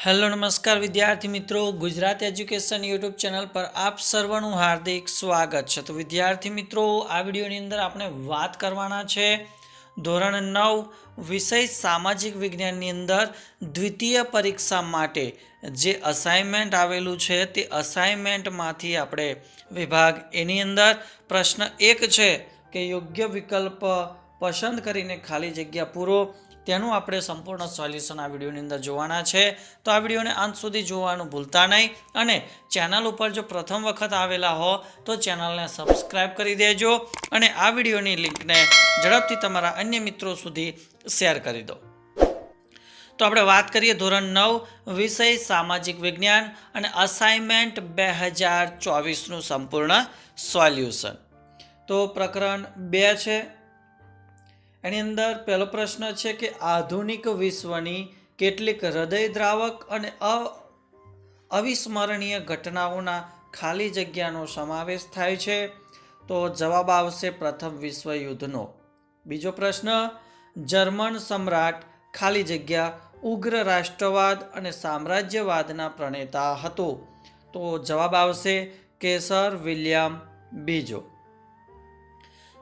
Hello નમસ્કાર વિદ્યાર્થી મિત્રો, ગુજરાત એજ્યુકેશન યુટ્યુબ ચેનલ પર આપ સર્વનું હાર્દિક સ્વાગત છે. તો વિદ્યાર્થી મિત્રો, આ વિડીયોની અંદર આપણે વાત કરવાના છે ધોરણ 9 વિષય સામાજિક વિજ્ઞાનની અંદર દ્વિતીય પરીક્ષા માટે જે અસાઇનમેન્ટ આવેલું છે તે અસાઇનમેન્ટમાંથી આપણે વિભાગ એની અંદર પ્રશ્ન 1 છે કે યોગ્ય વિકલ્પ પસંદ કરીને ખાલી જગ્યા પૂરો, તેનું આપણે સંપૂર્ણ સોલ્યુશન આ વિડીયોની અંદર જોવાના છે. તો આ વિડીયોને અંત સુધી જોવાનું ભૂલતા નહીં અને ચેનલ ઉપર જો પ્રથમ વખત આવેલા હો તો ચેનલને સબસ્ક્રાઈબ કરી દેજો અને આ વિડીયોની લિંકને ઝડપથી તમારા અન્ય મિત્રો સુધી શેર કરી દો. તો આપણે વાત કરીએ ધોરણ 9 વિષય સામાજિક વિજ્ઞાન અને અસાઇનમેન્ટ 2024નું સંપૂર્ણ સોલ્યુશન. તો પ્રકરણ 2 છે. એની અંદર પહેલો પ્રશ્ન છે કે આધુનિક વિશ્વની કેટલીક હૃદયદ્રાવક અને અવિસ્મરણીય ઘટનાઓના ખાલી જગ્યાનો સમાવેશ થાય છે. તો જવાબ આવશે પ્રથમ વિશ્વયુદ્ધનો. બીજો પ્રશ્ન, જર્મન સમ્રાટ ખાલી જગ્યા ઉગ્ર રાષ્ટ્રવાદ અને સામ્રાજ્યવાદના પ્રણેતા હતો. તો જવાબ આવશે કેસર વિલિયમ બીજો.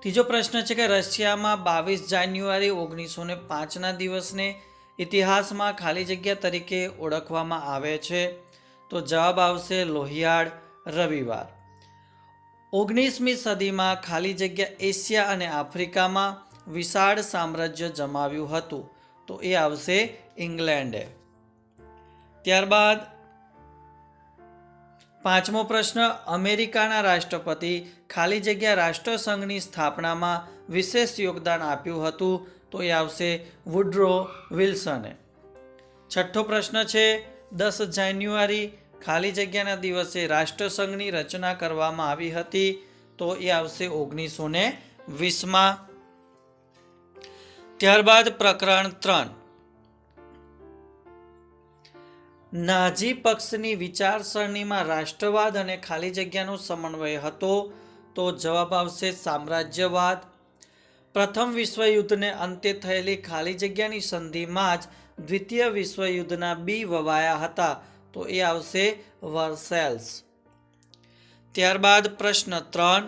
ત્રીજો પ્રશ્ન છે કે રશિયામાં 22 જાન્યુઆરી 1905ના દિવસને ઇતિહાસમાં ખાલી જગ્યા તરીકે ઓળખવામાં આવે છે. તો જવાબ આવશે લોહિયાળ રવિવાર. 19મી સદીમાં ખાલી જગ્યા એશિયા અને આફ્રિકામાં વિશાળ સામ્રાજ્ય જમાવ્યું હતું. તો એ આવશે ઇંગ્લેન્ડે. ત્યારબાદ પાંચમો પ્રશ્ન, અમેરિકાના રાષ્ટ્રપતિ ખાલી જગ્યા રાષ્ટ્રસંઘની સ્થાપનામાં વિશેષ યોગદાન આપ્યું હતું. તો એ આવશે વુડ્રો વિલ્સને. છઠ્ઠો પ્રશ્ન છે 10 જાન્યુઆરી ખાલી જગ્યાના દિવસે રાષ્ટ્રસંઘની રચના કરવામાં આવી હતી. તો એ આવશે 1920માં. ત્યારબાદ પ્રકરણ 3, નાઝી પક્ષની વિચારસરણીમાં રાષ્ટ્રવાદ અને ખાલી જગ્યાનો સમન્વય હતો. તો જવાબ આવશે સામ્રાજ્યવાદ. પ્રથમ વિશ્વયુદ્ધને અંતે થયેલી ખાલી જગ્યાની સંધિમાં જ દ્વિતીય વિશ્વયુદ્ધના બી વવાયા હતા. તો એ આવશે વર્સેલ્સ. ત્યારબાદ પ્રશ્ન 3,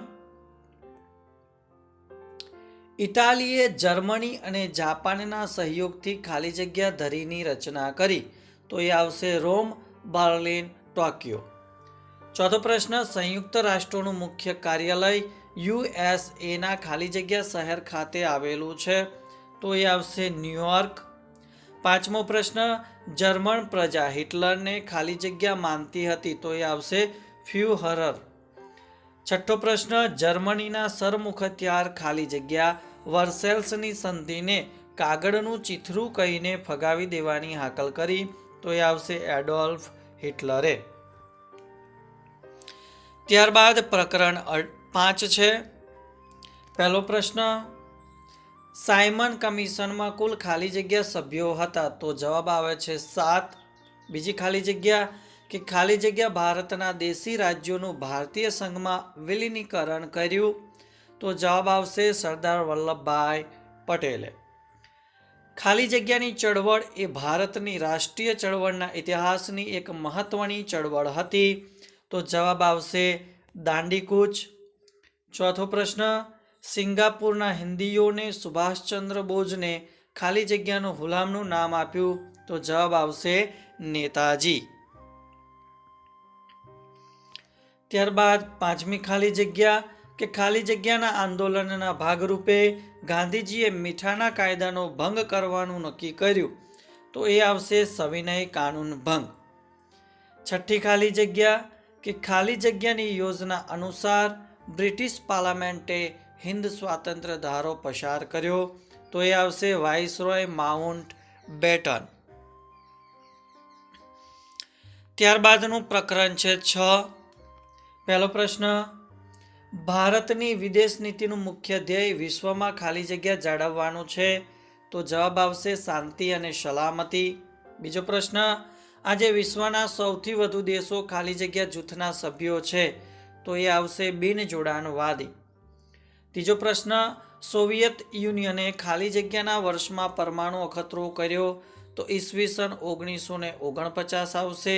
ઇટાલીએ જર્મની અને જાપાનના સહયોગથી ખાલી જગ્યા ધરીની રચના કરી. તો એ આવશે રોમ, બર્લિન, ટોક્યો. ચોથો પ્રશ્ન, સંયુક્ત રાષ્ટ્રોનું મુખ્ય કાર્યાલય યુએસએના ખાલી જગ્યા શહેર ખાતે આવેલું છે. તો એ આવશે ન્યુયોર્ક. પાંચમો પ્રશ્ન, જર્મન પ્રજા હિટલરને ખાલી જગ્યા માનતી હતી. તો એ આવશે ફ્યુહરર. છઠ્ઠો પ્રશ્ન, જર્મનીના સરમુખત્યાર ખાલી જગ્યા વર્સેલ્સની સંધિને કાગળનું ચીથરું કહીને ફગાવી દેવાની હાકલ કરી. તો એ આવશે એડોલ્ફ હિટલરે. ત્યારબાદ પ્રકરણ 5 છે. પહેલો પ્રશ્ન, સાયમન કમિશનમાં કુલ ખાલી જગ્યા સભ્યો હતા. તો જવાબ આવે છે 7. બીજી ખાલી જગ્યા કે ખાલી જગ્યા ભારતના દેશી રાજ્યોનું ભારતીય સંઘમાં વિલીનીકરણ કર્યું. તો જવાબ આવશે સરદાર વલ્લભભાઈ પટેલે. ખાલી જગ્યાની ચળવળ એ ભારતની રાષ્ટ્રીય ચળવળના ઇતિહાસની એક મહત્વની ચળવળ હતી. તો જવાબ આવશે દાંડીકૂચ. ચોથો પ્રશ્ન, સિંગાપુરના હિન્દીઓને સુભાષચંદ્ર બોઝને ખાલી જગ્યાનું હુલામનું નામ આપ્યું. તો જવાબ આવશે નેતાજી. ત્યારબાદ પાંચમી ખાલી જગ્યા કે ખાલી જગ્યાના આંદોલનના ભાગરૂપે ગાંધીજીએ મીઠાના કાયદાનો ભંગ કરવાનું નક્કી કર્યું. તો એ આવશે સવિનય કાનૂન ભંગ. છઠ્ઠી ખાલી જગ્યા કે ખાલી જગ્યાની યોજના અનુસાર બ્રિટિશ પાર્લામેન્ટે હિન્દ સ્વાતંત્ર્ય ધારો પસાર કર્યો. તો એ આવશે વાઇસરોય માઉન્ટ બેટન. ત્યારબાદનું પ્રકરણ છે 6. પહેલો પ્રશ્ન, ભારતની વિદેશ નીતિનું મુખ્ય ધ્યેય વિશ્વમાં ખાલી જગ્યા જાળવવાનું છે. તો જવાબ આવશે શાંતિ અને સલામતી. બીજો પ્રશ્ન, આજે વિશ્વના સૌથી વધુ દેશો ખાલી જગ્યા જૂથના સભ્યો છે. તો એ આવશે બિનજોડાણવાદી. ત્રીજો પ્રશ્ન, સોવિયત યુનિયને ખાલી જગ્યાના વર્ષમાં પરમાણુ અખતરો કર્યો. તો ઈસવીસન 1949 આવશે.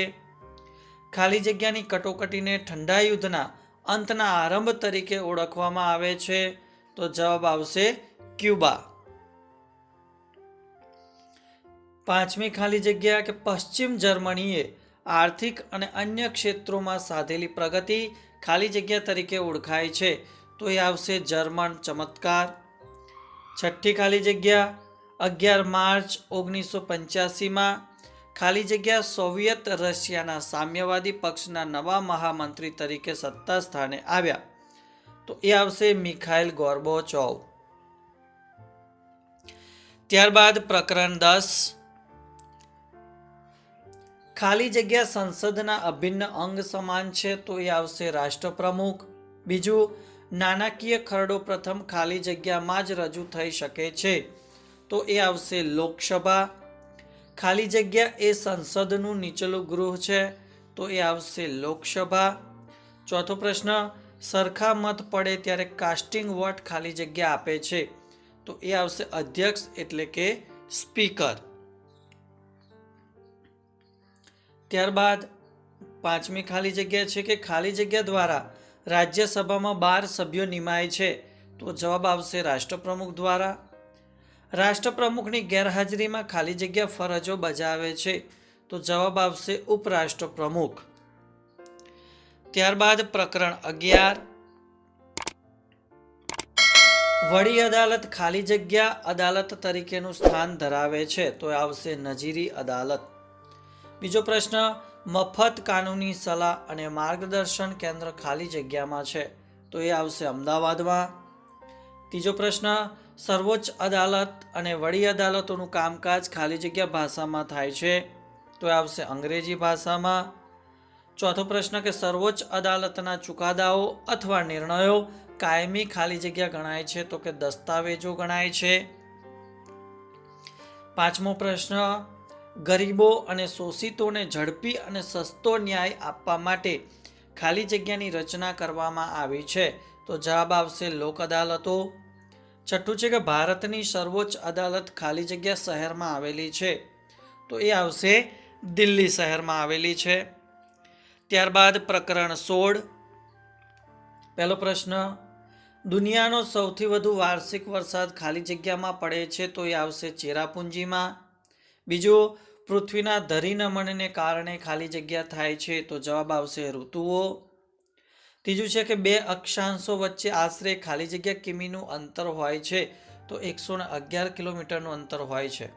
ખાલી જગ્યાની કટોકટીને ઠંડા યુદ્ધના અંતના આરંભ તરીકે ઓળખવામાં આવે છે. તો જવાબ આવશે ક્યુબા. પાંચમી ખાલી જગ્યા કે પશ્ચિમ જર્મનીએ આર્થિક અને અન્ય ક્ષેત્રોમાં સાધેલી પ્રગતિ ખાલી જગ્યા તરીકે ઓળખાય છે. તો એ આવશે જર્મન ચમત્કાર. છઠ્ઠી ખાલી જગ્યા 11 માર્ચ 1985 ખાલી જગ્યા સોવિયત રશિયાના સામ્યવાદી પક્ષના નવા મહામંત્રી તરીકે સત્તા સ્થાને આવ્યા. તો એ આવશે મિખાઇલ ગોર્બોચોવ. ત્યારબાદ પ્રકરણ 10 ખાલી જગ્યા સંસદના અભિન્ન અંગ સમાન છે. તો એ આવશે રાષ્ટ્રપ્રમુખ. બીજું, નાણાકીય ખરડો પ્રથમ ખાલી જગ્યામાં જ રજૂ થઈ શકે છે. તો એ આવશે લોકસભા. ખાલી જગ્યા એ સંસદનું નીચલું ગૃહ છે. તો એ આવશે લોકસભા. ચોથો પ્રશ્ન, સરખા મત પડે ત્યારે કાસ્ટિંગ વોટ ખાલી જગ્યા આપે છે. તો એ આવશે અધ્યક્ષ એટલે કે સ્પીકર. ત્યારબાદ પાંચમી ખાલી જગ્યા છે કે ખાલી જગ્યા દ્વારા રાજ્યસભામાં 12 સભ્યો નિમાય છે. તો જવાબ આવશે રાષ્ટ્રપ્રમુખ દ્વારા. રાષ્ટ્રપ્રમુખની ગેરહાજરીમાં ખાલી જગ્યા ફરજો બજાવે છે. તો જવાબ આવશે ઉપરાષ્ટ્રપ્રમુખ. ત્યારબાદ પ્રકરણ 11 વડી અદાલત ખાલી જગ્યા અદાલત તરીકેનું સ્થાન ધરાવે છે. તો આવશે નજીરી અદાલત. બીજો પ્રશ્ન, મફત કાનૂની સલાહ અને માર્ગદર્શન કેન્દ્ર ખાલી જગ્યામાં છે. તો એ આવશે અમદાવાદમાં. ત્રીજો પ્રશ્ન, સર્વોચ્ચ અદાલત અને વડી અદાલતોનું કામકાજ ખાલી જગ્યા ભાષામાં થાય છે. તો એ આવશે અંગ્રેજી ભાષામાં. ચોથો પ્રશ્ન કે સર્વોચ્ચ અદાલતના ચુકાદાઓ અથવા નિર્ણયો કાયમી ખાલી જગ્યા ગણાય છે. તો કે દસ્તાવેજો ગણાય છે. પાંચમો પ્રશ્ન, ગરીબો અને શોષિતોને ઝડપી અને સસ્તો ન્યાય આપવા માટે ખાલી જગ્યાની રચના કરવામાં આવી છે. તો જવાબ આવશે લોક અદાલતો. છઠ્ઠું છે કે ભારતની સર્વોચ્ચ અદાલત ખાલી જગ્યા શહેરમાં આવેલી છે. તો એ આવશે દિલ્હી શહેરમાં આવેલી છે. ત્યારબાદ પ્રકરણ 16 પહેલો પ્રશ્ન, દુનિયાનો સૌથી વધુ વાર્ષિક વરસાદ ખાલી જગ્યામાં પડે છે. તો એ આવશે ચેરાપુંજીમાં. બીજું, પૃથ્વીના ધરીનમનને કારણે ખાલી જગ્યા થાય છે. તો જવાબ આવશે ઋતુઓ. ત્રીજું છે કે બે અક્ષાંશો વચ્ચે આશરે ખાલી જગ્યા કિમીનું અંતર હોય છે. તો 111 કિલોમીટરનું અંતર હોય છે.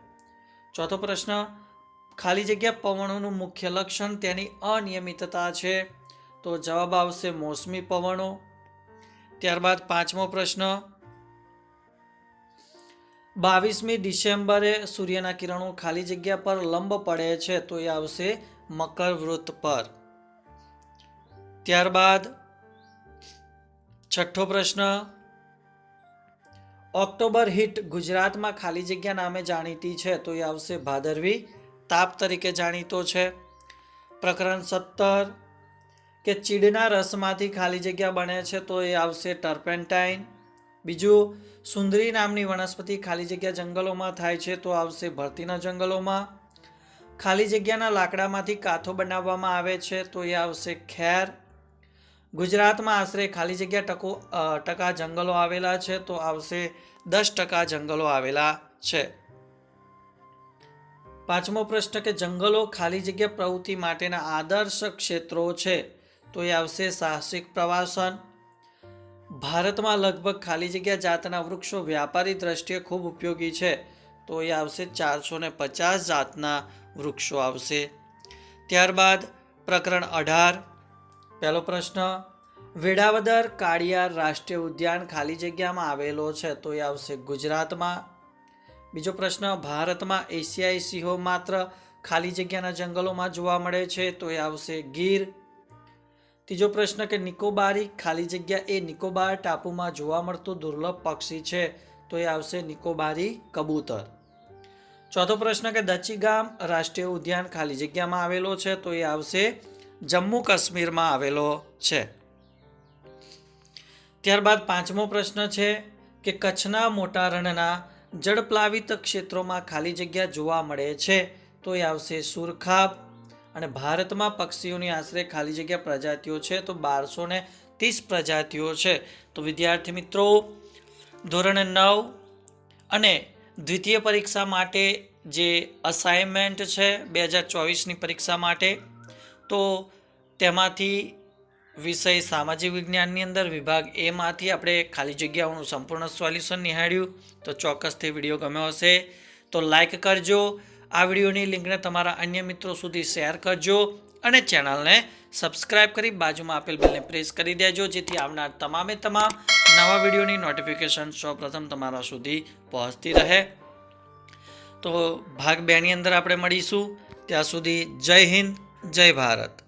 ચોથો પ્રશ્ન, ખાલી જગ્યા પવનોનું મુખ્ય લક્ષણ તેની અનિયમિતતા છે. તો જવાબ આવશે મોસમી પવનો. ત્યારબાદ પાંચમો પ્રશ્ન, 22મી ડિસેમ્બરે સૂર્યના કિરણો ખાલી જગ્યા પર લંબ પડે છે. તો એ આવશે મકર વૃત્ત પર. ત્યારબાદ છઠ્ઠો પ્રશ્ન, ઓક્ટોબર હીટ ગુજરાતમાં ખાલી જગ્યા નામે જાણીતી છે. તો એ આવશે ભાદરવી તાપ તરીકે જાણીતો છે. પ્રકરણ 17 કે ચીડના રસમાંથી ખાલી જગ્યા બને છે. તો એ આવશે ટર્પેન્ટાઇન. બીજું, સુંદરી નામની વનસ્પતિ ખાલી જગ્યા જંગલોમાં થાય છે. તો આવશે ભરતીના જંગલોમાં. ખાલી જગ્યાના લાકડામાંથી કાથો બનાવવામાં આવે છે. તો એ આવશે ખેર. ગુજરાતમાં આશરે ખાલી જગ્યા ટકા જંગલો આવેલા છે. તો આવશે 10% જંગલો આવેલા છે. પાંચમો પ્રશ્ન કે જંગલો ખાલી જગ્યા પ્રવૃત્તિ માટેના આદર્શ ક્ષેત્રો છે. તો એ આવશે સાહસિક પ્રવાસન. ભારતમાં લગભગ ખાલી જગ્યા જાતના વૃક્ષો વ્યાપારી દ્રષ્ટિએ ખૂબ ઉપયોગી છે. તો એ આવશે 450 જાતના વૃક્ષો આવશે. ત્યારબાદ પ્રકરણ 18 પહેલો પ્રશ્ન, વેળાવદર કાળિયાર રાષ્ટ્રીય ઉદ્યાન ખાલી જગ્યામાં આવેલો છે. તો એ આવશે ગુજરાતમાં. બીજો પ્રશ્ન, ભારતમાં એશિયાઈ સિંહો માત્ર ખાલી જગ્યાના જંગલોમાં જોવા મળે છે. તો એ આવશે ગીર. ત્રીજો પ્રશ્ન કે નિકોબારી ખાલી જગ્યા એ નિકોબાર ટાપુમાં જોવા મળતું દુર્લભ પક્ષી છે. તો એ આવશે નિકોબારી કબૂતર. ચોથો પ્રશ્ન કે દચીગામ રાષ્ટ્રીય ઉદ્યાન ખાલી જગ્યામાં આવેલો છે. તો એ આવશે જમ્મુ કાશ્મીરમાં આવેલો છે. ત્યારબાદ પાંચમો પ્રશ્ન છે કે કચ્છના મોટા રણના જળપ્લાવિત ક્ષેત્રોમાં ખાલી જગ્યા જોવા મળે છે તો એ આવશે સુરખાબ. અને ભારતમાં પક્ષીઓની આશરે ખાલી જગ્યા પ્રજાતિઓ છે તો 1230 પ્રજાતિઓ છે. તો વિદ્યાર્થી મિત્રો ધોરણ 9 અને દ્વિતીય પરીક્ષા માટે જે અસાઇનમેન્ટ છે 2024ની પરીક્ષા માટે, તો તેમાંથી વિષય સામાજિક વિજ્ઞાનની અંદર વિભાગ એમાંથી આપણે ખાલી જગ્યાઓનું સંપૂર્ણ સોલ્યુશન નિહાળ્યું. તો ચોક્કસથી વિડીયો ગમ્યો હશે તો લાઈક કરજો, આ વિડીયોની લિંકને તમારા અન્ય મિત્રો સુધી શેર કરજો અને ચેનલને સબસ્ક્રાઇબ કરી બાજુમાં આપેલ બેલને પ્રેસ કરી દેજો, જેથી આવનાર તમામ નવા વિડીયોની નોટિફિકેશન સૌપ્રથમ તમારા સુધી પહોંચતી રહે. તો ભાગ 2ની અંદર આપણે મળીશું. ત્યાં સુધી જય હિન્દ, જય ભારત.